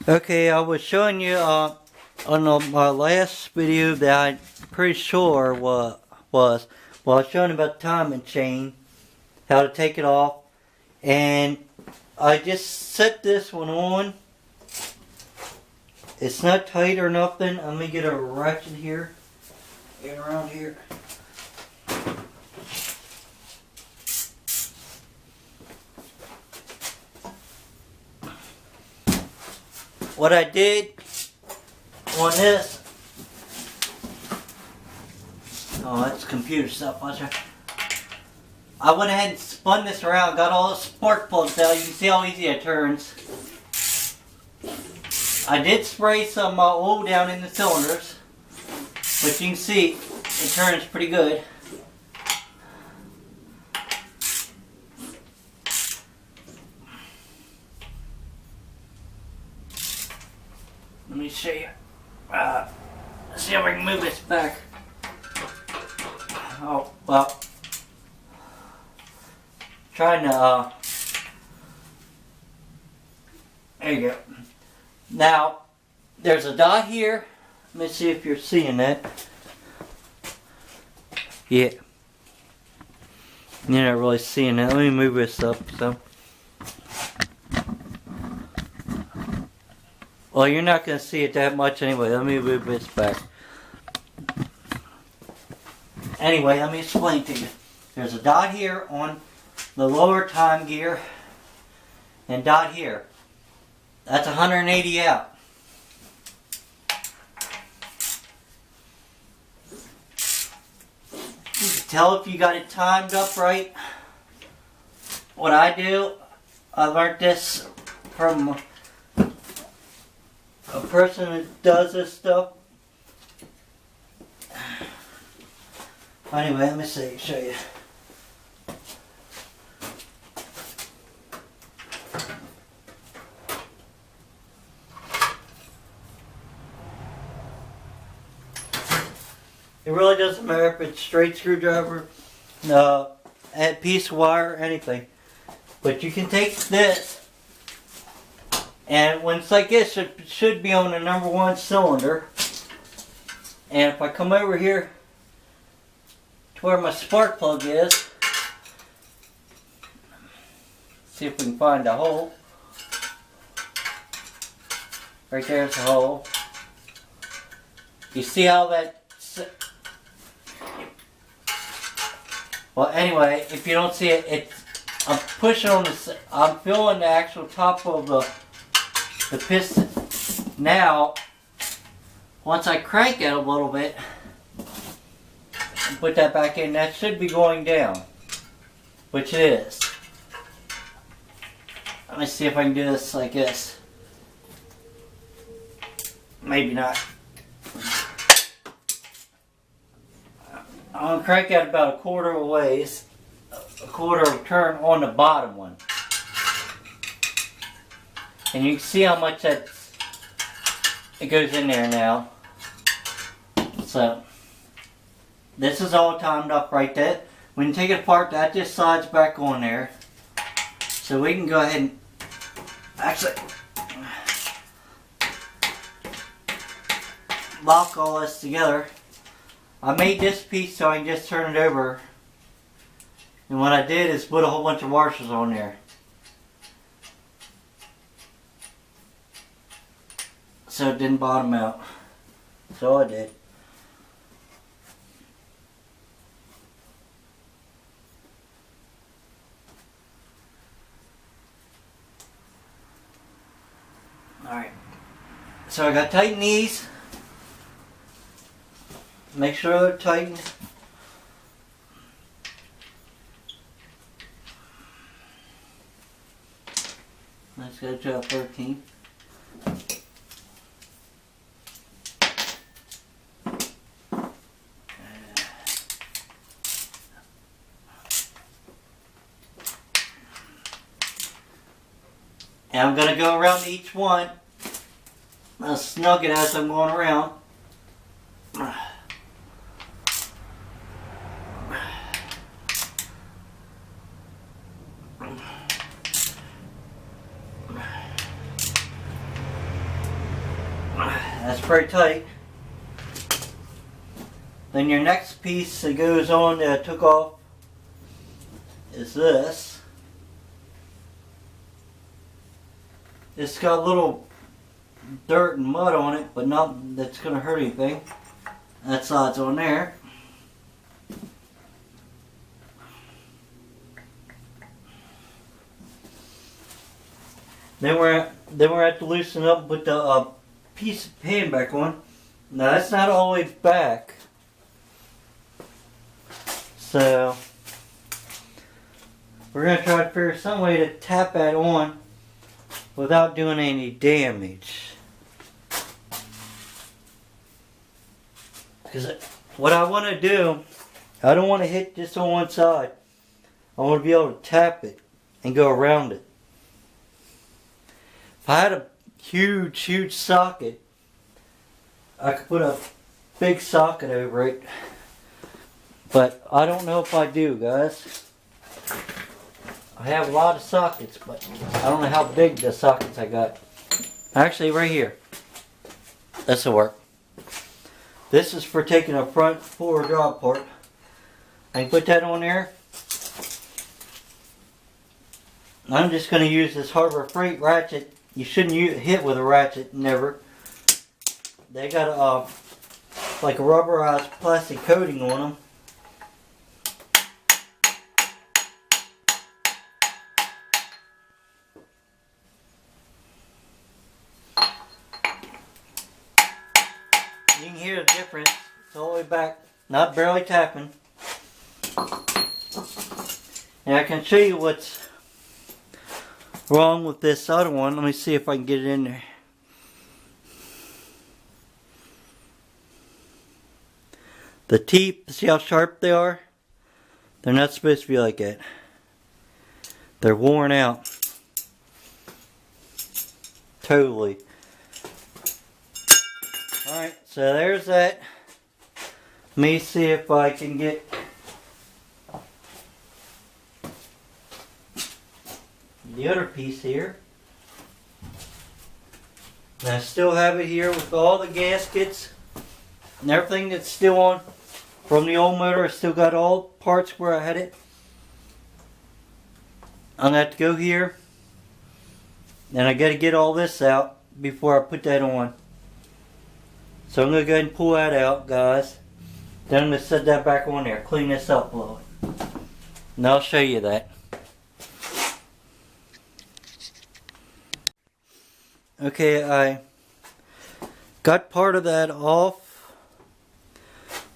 Okay, I was showing you on my last video that I'm pretty sure what was. Well, I was showing about the timing chain, how to take it off, and I just set this one on. It's not tight or nothing. Let me get a ratchet here and around here. What I did on this, oh, that's computer stuff. I went ahead and spun this around, got all the spark plugs out. You can see how easy it turns. I did spray some oil down in the cylinders, but you can see it turns pretty good. Let me show you. See if I can move this back. Oh, well. Trying to, there you go. Now, there's a dot here. Let me see if you're seeing that. Yeah. You're not really seeing that. Let me move this up, so. Well, you're not going to see it that much anyway. Let me move this back. Anyway, let me explain to you. There's a dot here on the lower time gear and dot here. That's 180 out. You can tell if you got it timed up right. What I do, I learned this from a person that does this stuff. Anyway, let me show you. It really doesn't matter if it's straight screwdriver, a piece of wire, anything. But you can take this, and when it's like this, it should be on the number 1 cylinder. And if I come over here to where my spark plug is, see if we can find a hole. Right there's the hole. You see how that... Well, anyway, if you don't see it, I'm pushing on the... I'm filling the actual top of the piston. Now, once I crank it a little bit, and put that back in, that should be going down, which it is. Let me see if I can do this like this. Maybe not. I'm going to crank out about a quarter of a ways, a quarter of a turn on the bottom one. And you can see how much it goes in there now. So, this is all timed up right there. When you take it apart, that just slides back on there. So we can go ahead and actually lock all this together. I made this piece so I can just turn it over. And what I did is put a whole bunch of washers on there. So it didn't bottom out. So I did. Alright. So I got to tighten these. Make sure they're tightened. Let's go to 13. And I'm going to go around each one. I'll snug it as I'm going around. That's pretty tight. Then your next piece that goes on that I took off is this. It's got a little dirt and mud on it, but not that's going to hurt anything. That side's on there. Then we're at to loosen up and put the piece of pan back on. Now that's not all the way back. So we're going to try to figure some way to tap that on without doing any damage. Because what I want to do, I don't want to hit just on one side. I want to be able to tap it and go around it. If I had a huge socket, I could put a big socket over it. But I don't know if I do, guys. I have a lot of sockets, but I don't know how big the sockets I got. Actually, right here. This'll work. This is for taking a front forward draw apart. I can put that on there. I'm just going to use this Harbor Freight ratchet. You shouldn't hit with a ratchet, never. They got like a rubberized plastic coating on them. You can hear the difference. It's all the way back, not barely tapping. And I can show you what's wrong with this other one. Let me see if I can get it in there. The teeth, see how sharp they are? They're not supposed to be like that. They're worn out. Totally. Alright, so there's that. Let me see if I can get the other piece here. And I still have it here with all the gaskets and everything that's still on from the old motor. I still got all parts where I had it. I'm going to have to go here. And I got to get all this out before I put that on. So I'm going to go ahead and pull that out, guys. Then I'm going to set that back on there. Clean this up a little. And I'll show you that. Okay, I got part of that off.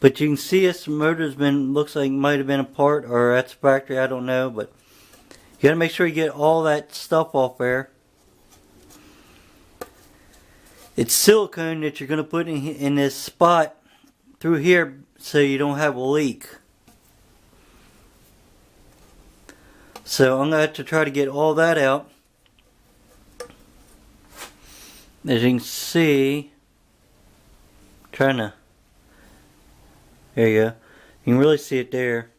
But you can see this motor's been, looks like it might have been apart, or that's factory, I don't know. But you got to make sure you get all that stuff off there. It's silicone that you're going to put in this spot through here so you don't have a leak. So I'm going to have to try to get all that out. As you can see, trying to, there you go. You can really see it there.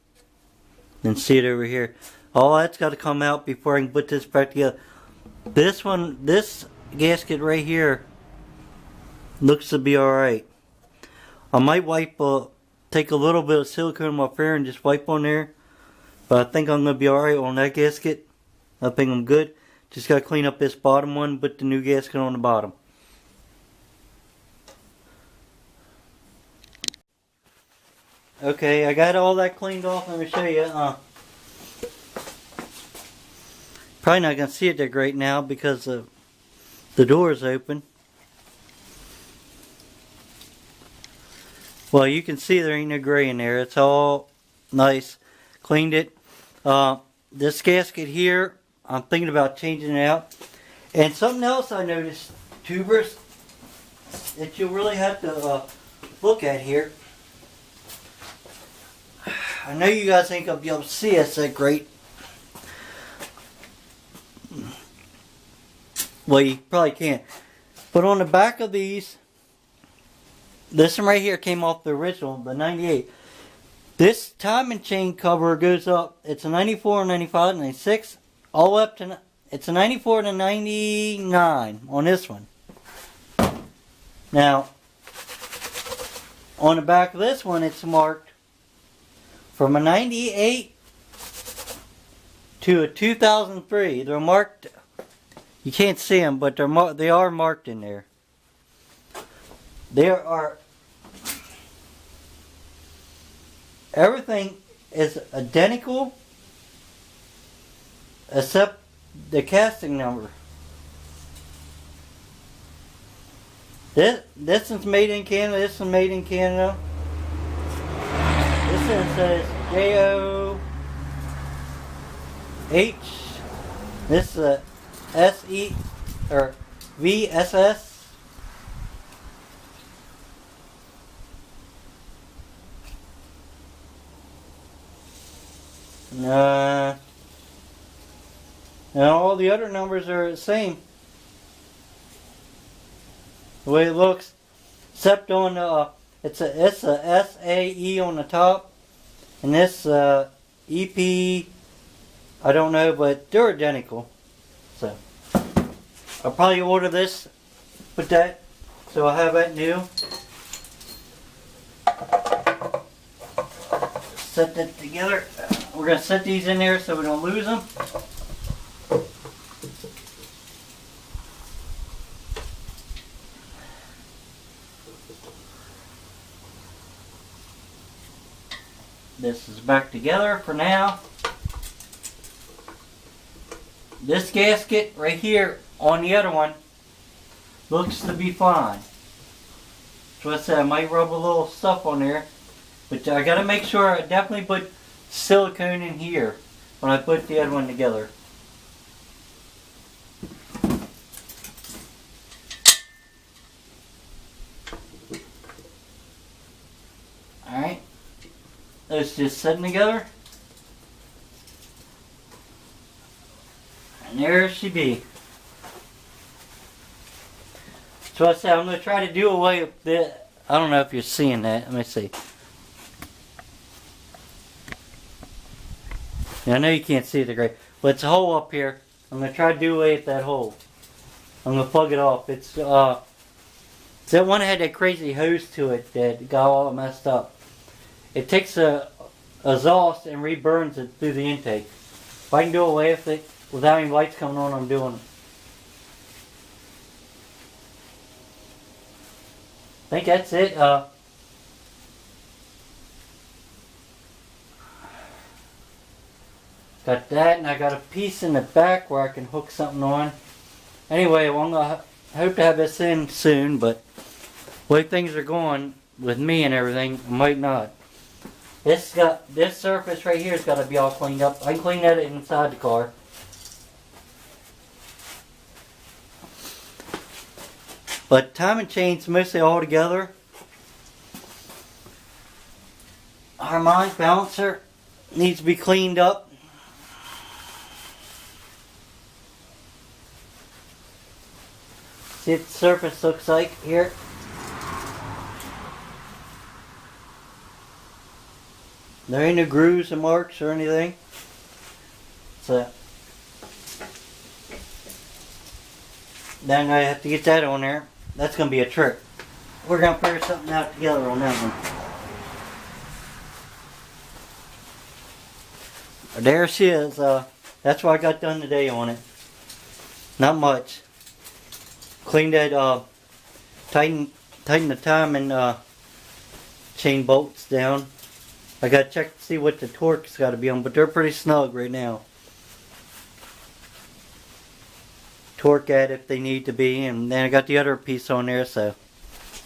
And see it over here. All that's got to come out before I can put this back together. This one, this gasket right here looks to be alright. I might take a little bit of silicone off there and just wipe on there. But I think I'm going to be alright on that gasket. I think I'm good. Just got to clean up this bottom one, put the new gasket on the bottom. Okay, I got all that cleaned off. Let me show you. Probably not going to see it that great now because the door is open. Well, you can see there ain't no gray in there. It's all nice. Cleaned it. This gasket here, I'm thinking about changing it out. And something else I noticed, tubers, that you really have to look at here. I know you guys ain't going to be able to see us that great. Well, you probably can't. But on the back of these, this one right here came off the original, the 98. This timing chain cover goes up. It's a 94, 95, 96, all the way up to, it's a 94 to 99 on this one. Now, on the back of this one, it's marked from a 98 to a 2003. They're marked. You can't see them, but they are marked in there. There are. Everything is identical except the casting number. This is made in Canada. This is made in Canada. This one says JOH. This is a SE or VSS. And all the other numbers are the same. The way it looks, except on it's a SAE on the top, and this EP, I don't know, but they're identical. So I'll probably order this, put that, so I'll have that new. Set that together. We're gonna set these in there so we don't lose them. This is back together for now. This gasket right here on the other one looks to be fine. So I said I might rub a little stuff on there, but I gotta make sure I definitely put silicone in here when I put the other one together. Alright. Those just sitting together. And there she be. So I said I'm going to try to do away with the, I don't know if you're seeing that. Let me see. Yeah, I know you can't see the gray. But it's a hole up here. I'm going to try to do away with that hole. I'm going to plug it off. It's that one had that crazy hose to it that got all messed up. It takes a exhaust and reburns it through the intake. If I can do away with it without any lights coming on, I'm doing it. I think that's it. Got that, and I got a piece in the back where I can hook something on. Anyway, well, I'm gonna hope to have this in soon, but the way things are going with me and everything, I might not. This surface right here has got to be all cleaned up. I can clean that inside the car. But timing chains mostly all together. Harmonic balancer needs to be cleaned up. See what the surface looks like here. There ain't no grooves or marks or anything. So then I have to get that on there. That's going to be a trick. We're going to figure something out together on that one. There she is. That's what I got done today on it. Not much. Cleaned that, tighten the timing chain bolts down. I got to check to see what the torque's got to be on, but they're pretty snug right now. Torque at if they need to be, and then I got the other piece on there, so.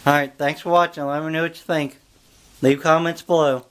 Alright, thanks for watching. Let me know what you think. Leave comments below.